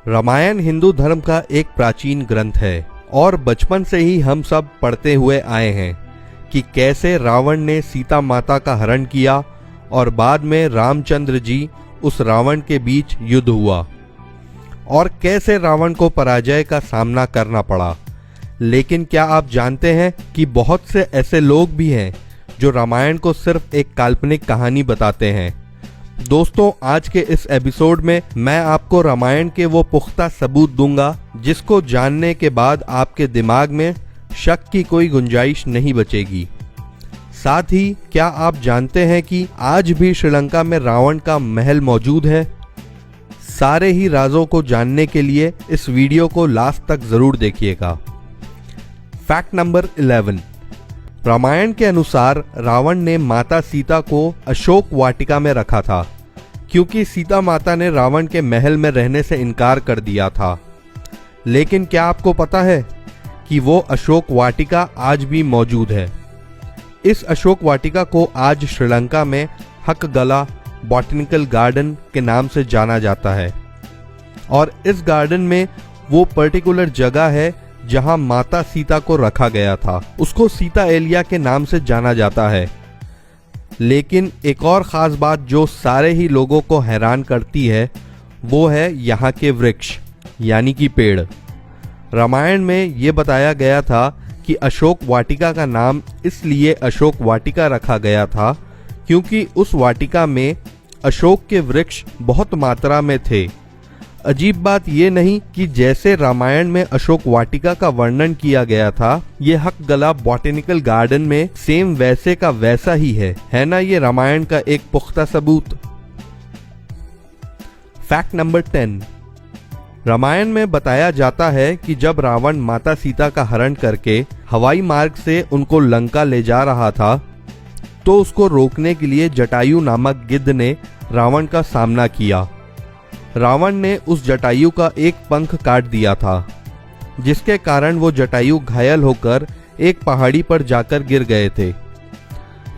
रामायण हिंदू धर्म का एक प्राचीन ग्रंथ है और बचपन से ही हम सब पढ़ते हुए आए हैं कि कैसे रावण ने सीता माता का हरण किया और बाद में रामचंद्र जी उस रावण के बीच युद्ध हुआ और कैसे रावण को पराजय का सामना करना पड़ा। लेकिन क्या आप जानते हैं कि बहुत से ऐसे लोग भी हैं जो रामायण को सिर्फ एक काल्पनिक कहानी बताते हैं। दोस्तों, आज के इस एपिसोड में मैं आपको रामायण के वो पुख्ता सबूत दूंगा जिसको जानने के बाद आपके दिमाग में शक की कोई गुंजाइश नहीं बचेगी। साथ ही क्या आप जानते हैं कि आज भी श्रीलंका में रावण का महल मौजूद है? सारे ही राजों को जानने के लिए इस वीडियो को लास्ट तक जरूर देखिएगा। Fact number 11। रामायण के अनुसार रावण ने माता सीता को अशोक वाटिका में रखा था क्योंकि सीता माता ने रावण के महल में रहने से इनकार कर दिया था। लेकिन क्या आपको पता है कि वो अशोक वाटिका आज भी मौजूद है? इस अशोक वाटिका को आज श्रीलंका में हकगला बॉटनिकल गार्डन के नाम से जाना जाता है और इस गार्डन में वो पर्टिकुलर जगह है जहां माता सीता को रखा गया था। उसको सीता एलिया के नाम से जाना जाता है। लेकिन एक और ख़ास बात जो सारे ही लोगों को हैरान करती है वो है यहाँ के वृक्ष यानी कि पेड़। रामायण में ये बताया गया था कि अशोक वाटिका का नाम इसलिए अशोक वाटिका रखा गया था क्योंकि उस वाटिका में अशोक के वृक्ष बहुत मात्रा में थे। अजीब बात यह नहीं कि जैसे रामायण में अशोक वाटिका का वर्णन किया गया था, ये हकगला बॉटनिकल गार्डन में सेम वैसे का वैसा ही है ना? ये रामायण का एक पुख्ता सबूत। Fact number 10। रामायण में बताया जाता है कि जब रावण माता सीता का हरण करके हवाई मार्ग से उनको लंका ले जा रहा था तो उसको रोकने के लिए जटायु नामक गिद्ध ने रावण का सामना किया। रावण ने उस जटायु का एक पंख काट दिया था जिसके कारण वो जटायु घायल होकर एक पहाड़ी पर जाकर गिर गए थे।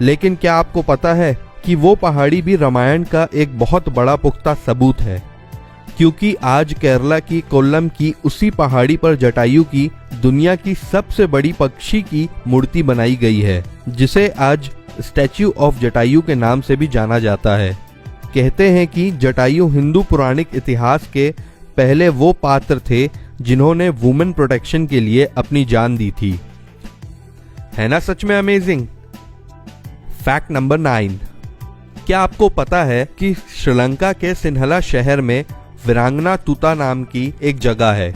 लेकिन क्या आपको पता है कि वो पहाड़ी भी रामायण का एक बहुत बड़ा पुख्ता सबूत है क्योंकि आज केरला की कोल्लम की उसी पहाड़ी पर जटायु की दुनिया की सबसे बड़ी पक्षी की मूर्ति बनाई गई है जिसे आज स्टैच्यू ऑफ जटायु के नाम से भी जाना जाता है। कहते हैं कि जटायु हिंदू पौराणिक इतिहास के पहले वो पात्र थे जिन्होंने वुमेन प्रोटेक्शन के लिए अपनी जान दी थी। है ना सच में अमेजिंग? Fact number 9। क्या आपको पता है कि श्रीलंका के सिन्हला शहर में वीरांगना तूता नाम की एक जगह है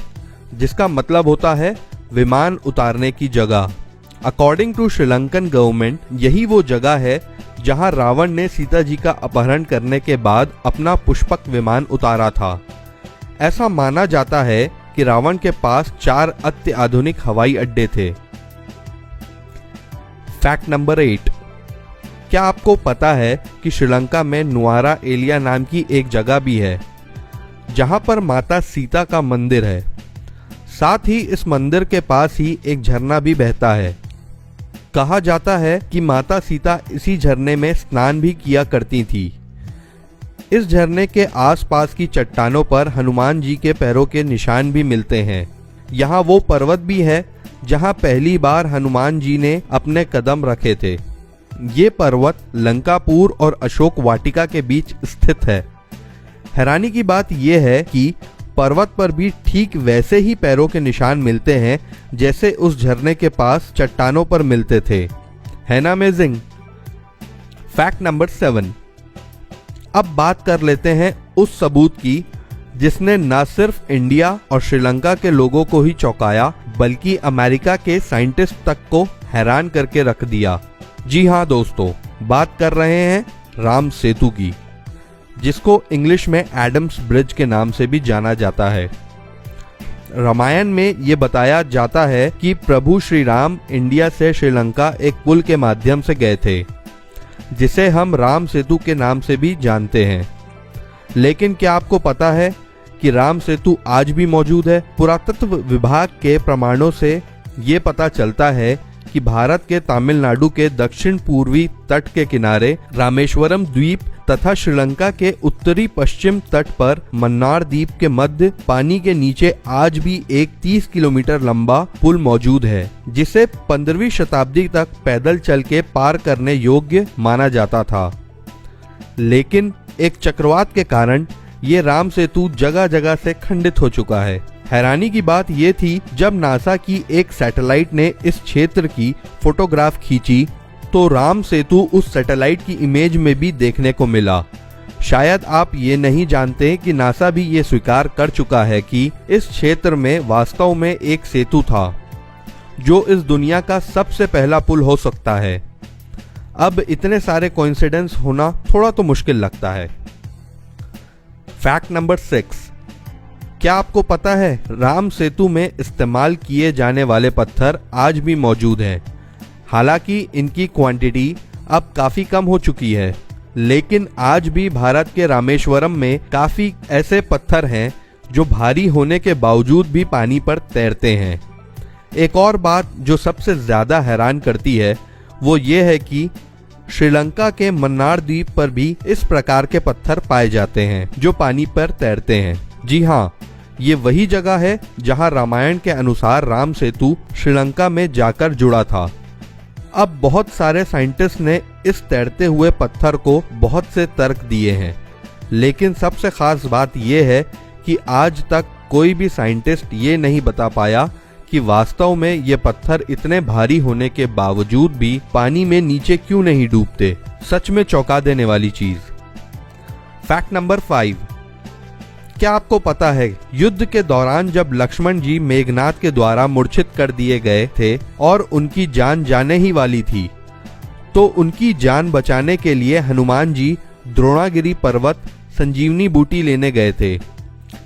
जिसका मतलब होता है विमान उतारने की जगह। अकॉर्डिंग टू श्रीलंकन गवर्नमेंट यही वो जगह है जहां रावण ने सीता जी का अपहरण करने के बाद अपना पुष्पक विमान उतारा था। ऐसा माना जाता है कि रावण के पास 4 अत्याधुनिक हवाई अड्डे थे। Fact number 8। क्या आपको पता है कि श्रीलंका में नुआरा एलिया नाम की एक जगह भी है जहां पर माता सीता का मंदिर है। साथ ही इस मंदिर के पास ही एक झरना भी बहता है। कहा जाता है कि माता सीता इसी झरने में स्नान भी किया करती थी। इस झरने के आसपास की चट्टानों पर हनुमान जी के पैरों के निशान भी मिलते हैं। यहाँ वो पर्वत भी है जहाँ पहली बार हनुमान जी ने अपने कदम रखे थे। ये पर्वत लंकापुर और अशोक वाटिका के बीच स्थित है। हैरानी की बात यह है कि पर्वत पर भी ठीक वैसे ही पैरों के निशान मिलते हैं जैसे उस झरने के पास चट्टानों पर मिलते थे। है ना अमेजिंग? Fact number 7। अब बात कर लेते हैं उस सबूत की जिसने न सिर्फ इंडिया और श्रीलंका के लोगों को ही चौंकाया बल्कि अमेरिका के साइंटिस्ट तक को हैरान करके रख दिया। जी हाँ दोस्तों, बात कर रहे हैं राम सेतु की, जिसको इंग्लिश में एडम्स ब्रिज के नाम से भी जाना जाता है। रामायण में ये बताया जाता है कि प्रभु श्री राम इंडिया से श्रीलंका एक पुल के माध्यम से गए थे जिसे हम राम सेतु के नाम से भी जानते हैं। लेकिन क्या आपको पता है कि राम सेतु आज भी मौजूद है? पुरातत्व विभाग के प्रमाणों से ये पता चलता है कि भारत के तमिलनाडु के दक्षिण पूर्वी तट के किनारे रामेश्वरम द्वीप तथा श्रीलंका के उत्तरी पश्चिम तट पर मन्नार द्वीप के मध्य पानी के नीचे आज भी एक 30 किलोमीटर लंबा पुल मौजूद है, जिसे 15वीं शताब्दी तक पैदल चल के पार करने योग्य माना जाता था। लेकिन एक चक्रवात के कारण ये राम सेतु जगह जगह से खंडित हो चुका है। हैरानी की बात यह थी, जब नासा की एक सैटेलाइट ने इस क्षेत्र की फोटोग्राफ खींची तो राम सेतु उस सैटेलाइट की इमेज में भी देखने को मिला। शायद आप ये नहीं जानते कि नासा भी ये स्वीकार कर चुका है कि इस क्षेत्र में वास्तव में एक सेतु था, जो इस दुनिया का सबसे पहला पुल हो सकता है। अब इतने सारे कोइंसिडेंस होना थोड़ा तो मुश्किल लगता है। फैक्ट नंबर 6, क्या आपको पता है राम सेतु में इस्तेमाल किए जाने वाले पत्थर आज भी मौजूद हैं। हालांकि इनकी क्वांटिटी अब काफ़ी कम हो चुकी है, लेकिन आज भी भारत के रामेश्वरम में काफ़ी ऐसे पत्थर हैं जो भारी होने के बावजूद भी पानी पर तैरते हैं। एक और बात जो सबसे ज़्यादा हैरान करती है वो ये है कि श्रीलंका के मन्नार द्वीप पर भी इस प्रकार के पत्थर पाए जाते हैं जो पानी पर तैरते हैं। जी हाँ, ये वही जगह है जहां रामायण के अनुसार राम सेतु श्रीलंका में जाकर जुड़ा था। अब बहुत सारे साइंटिस्ट ने इस तैरते हुए पत्थर को बहुत से तर्क दिए हैं, लेकिन सबसे खास बात यह है कि आज तक कोई भी साइंटिस्ट ये नहीं बता पाया कि वास्तव में ये पत्थर इतने भारी होने के बावजूद भी पानी में नीचे क्यों नहीं डूबते। सच में चौंका देने वाली चीज। फैक्ट नंबर 5, क्या आपको पता है युद्ध के दौरान जब लक्ष्मण जी मेघनाद के द्वारा मूर्छित कर दिए गए थे और उनकी जान जाने ही वाली थी, तो उनकी जान बचाने के लिए हनुमान जी द्रोणागिरी पर्वत संजीवनी बूटी लेने गए थे।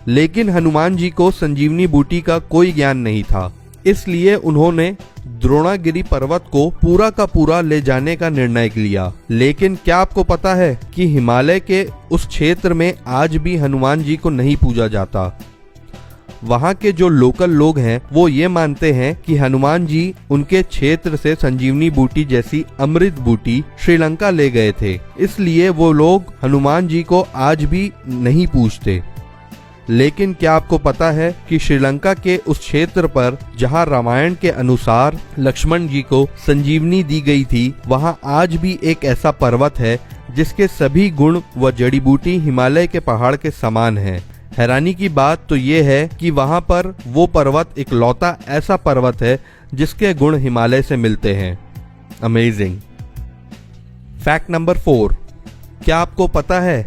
लेकिन हनुमान जी को संजीवनी बूटी का कोई ज्ञान नहीं था, इसलिए उन्होंने द्रोणागिरी पर्वत को पूरा का पूरा ले जाने का निर्णय लिया। लेकिन क्या आपको पता है कि हिमालय के उस क्षेत्र में आज भी हनुमान जी को नहीं पूजा जाता। वहाँ के जो लोकल लोग हैं वो ये मानते हैं कि हनुमान जी उनके क्षेत्र से संजीवनी बूटी जैसी अमृत बूटी श्रीलंका ले गए थे, इसलिए वो लोग हनुमान जी को आज भी नहीं पूजते। लेकिन क्या आपको पता है कि श्रीलंका के उस क्षेत्र पर जहां रामायण के अनुसार लक्ष्मण जी को संजीवनी दी गई थी, वहां आज भी एक ऐसा पर्वत है जिसके सभी गुण व जड़ी बूटी हिमालय के पहाड़ के समान हैं। हैरानी की बात तो ये है कि वहां पर वो पर्वत इकलौता ऐसा पर्वत है जिसके गुण हिमालय से मिलते हैं। अमेजिंग। फैक्ट नंबर 4, क्या आपको पता है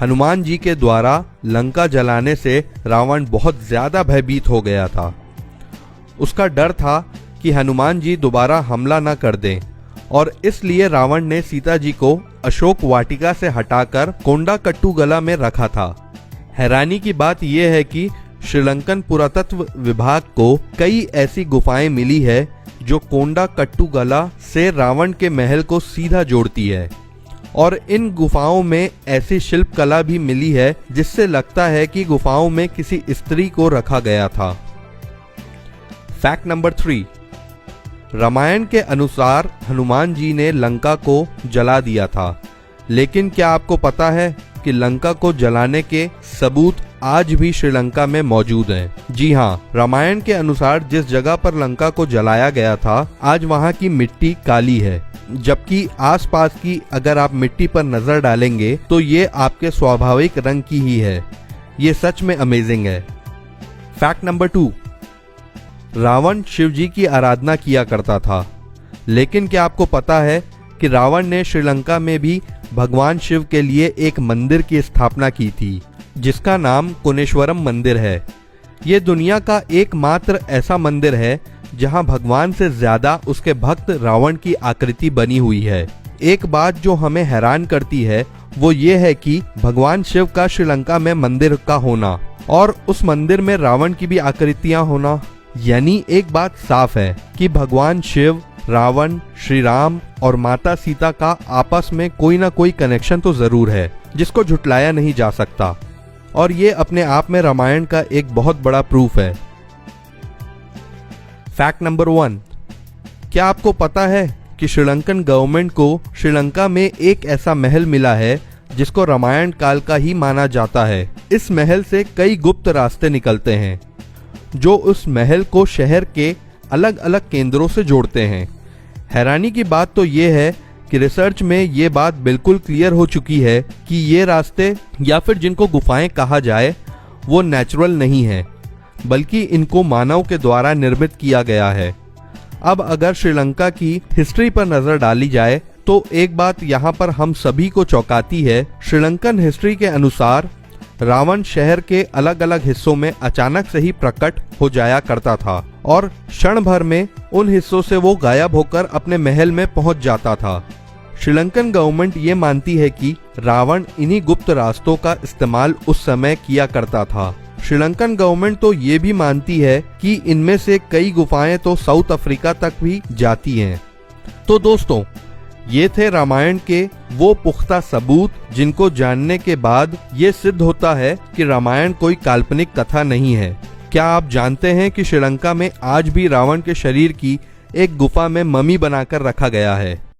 हनुमान जी के द्वारा लंका जलाने से रावण बहुत ज्यादा भयभीत हो गया था। उसका डर था कि हनुमान जी दोबारा हमला न कर दें और इसलिए रावण ने सीता जी को अशोक वाटिका से हटाकर कोंडाकट्टुगला में रखा था। हैरानी की बात यह है कि श्रीलंकन पुरातत्व विभाग को कई ऐसी गुफाएं मिली है जो कोंडाकट्टुगला से रावण के महल को सीधा जोड़ती है, और इन गुफाओं में ऐसी शिल्पकला भी मिली है जिससे लगता है कि गुफाओं में किसी स्त्री को रखा गया था। फैक्ट नंबर 3, रामायण के अनुसार हनुमान जी ने लंका को जला दिया था, लेकिन क्या आपको पता है कि लंका को जलाने के सबूत आज भी श्रीलंका में मौजूद हैं। जी हाँ, रामायण के अनुसार जिस जगह पर लंका को जलाया गया था आज वहाँ की मिट्टी काली है, जबकि आसपास की अगर आप मिट्टी पर नजर डालेंगे तो ये आपके स्वाभाविक रंग की ही है। ये सच में अमेजिंग है। फैक्ट नंबर 2, रावण शिव जी की आराधना किया करता था, लेकिन क्या आपको पता है कि रावण ने श्रीलंका में भी भगवान शिव के लिए एक मंदिर की स्थापना की थी जिसका नाम कोनेश्वरम मंदिर है। ये दुनिया का एकमात्र ऐसा मंदिर है जहां भगवान से ज्यादा उसके भक्त रावण की आकृति बनी हुई है। एक बात जो हमें हैरान करती है वो ये है कि भगवान शिव का श्रीलंका में मंदिर का होना और उस मंदिर में रावण की भी आकृतियां होना, यानी एक बात साफ है कि भगवान शिव, रावण, श्री राम और माता सीता का आपस में कोई ना कोई कनेक्शन तो जरूर है जिसको झुटलाया नहीं जा सकता, और ये अपने आप में रामायण का एक बहुत बड़ा प्रूफ है। फैक्ट नंबर 1, क्या आपको पता है कि श्रीलंकन गवर्नमेंट को श्रीलंका में एक ऐसा महल मिला है जिसको रामायण काल का ही माना जाता है। इस महल से कई गुप्त रास्ते निकलते हैं जो उस महल को शहर के अलग अलग केंद्रों से जोड़ते हैं। हैरानी की बात तो ये है कि रिसर्च में ये बात बिल्कुल क्लियर हो चुकी है कि ये रास्ते या फिर जिनको गुफाएं कहा जाए वो नेचुरल नहीं है, बल्कि इनको मानव के द्वारा निर्मित किया गया है। अब अगर श्रीलंका की हिस्ट्री पर नजर डाली जाए तो एक बात यहाँ पर हम सभी को चौंकाती है। श्रीलंकन हिस्ट्री के अनुसार रावण शहर के अलग अलग हिस्सों में अचानक से ही प्रकट हो जाया करता था और क्षण भर में उन हिस्सों से वो गायब होकर अपने महल में पहुंच जाता था। श्रीलंकन गवर्नमेंट ये मानती है कि रावण इन्हीं गुप्त रास्तों का इस्तेमाल उस समय किया करता था। श्रीलंकन गवर्नमेंट तो ये भी मानती है कि इनमें से कई गुफाएं तो साउथ अफ्रीका तक भी जाती हैं। तो दोस्तों, ये थे रामायण के वो पुख्ता सबूत जिनको जानने के बाद ये सिद्ध होता है कि रामायण कोई काल्पनिक कथा नहीं है। क्या आप जानते हैं कि श्रीलंका में आज भी रावण के शरीर की एक गुफा में ममी बनाकर रखा गया है।